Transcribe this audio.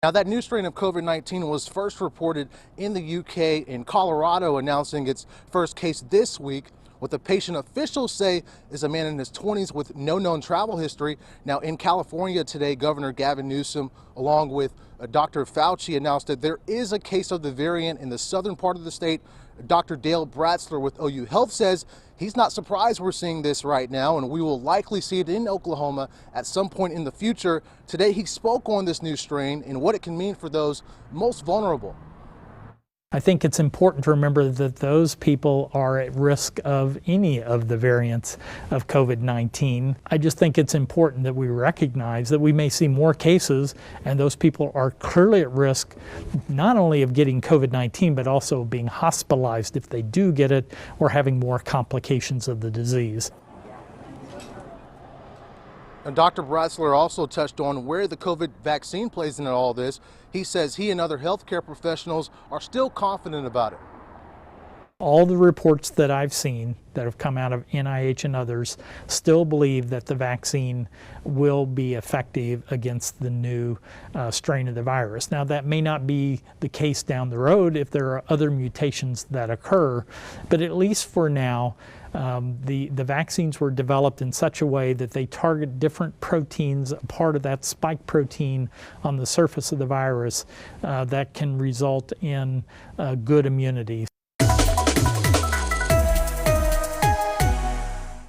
Now, that new strain of COVID-19 was first reported in the UK, in Colorado, announcing its first case this week. What the patient officials say is a man in his 20s with no known travel history. Now, in California today, Governor Gavin Newsom, along with Dr. Fauci, announced that there is a case of the variant in the southern part of the state. Dr. Dale Bratzler with OU Health says he's not surprised we're seeing this right now, and we will likely see it in Oklahoma at some point in the future. Today, he spoke on this new strain and what it can mean for those most vulnerable. I think it's important to remember that those people are at risk of any of the variants of COVID-19. I just think it's important that we recognize that we may see more cases, and those people are clearly at risk not only of getting COVID-19 but also being hospitalized if they do get it or having more complications of the disease. And Dr. Bratzler also touched on where the COVID vaccine plays into all this. He says he and other healthcare professionals are still confident about it. All the reports that I've seen that have come out of NIH and others still believe that the vaccine will be effective against the new strain of the virus. Now, that may not be the case down the road if there are other mutations that occur, but at least for now, the vaccines were developed in such a way that they target different proteins, part of that spike protein on the surface of the virus that can result in good immunity.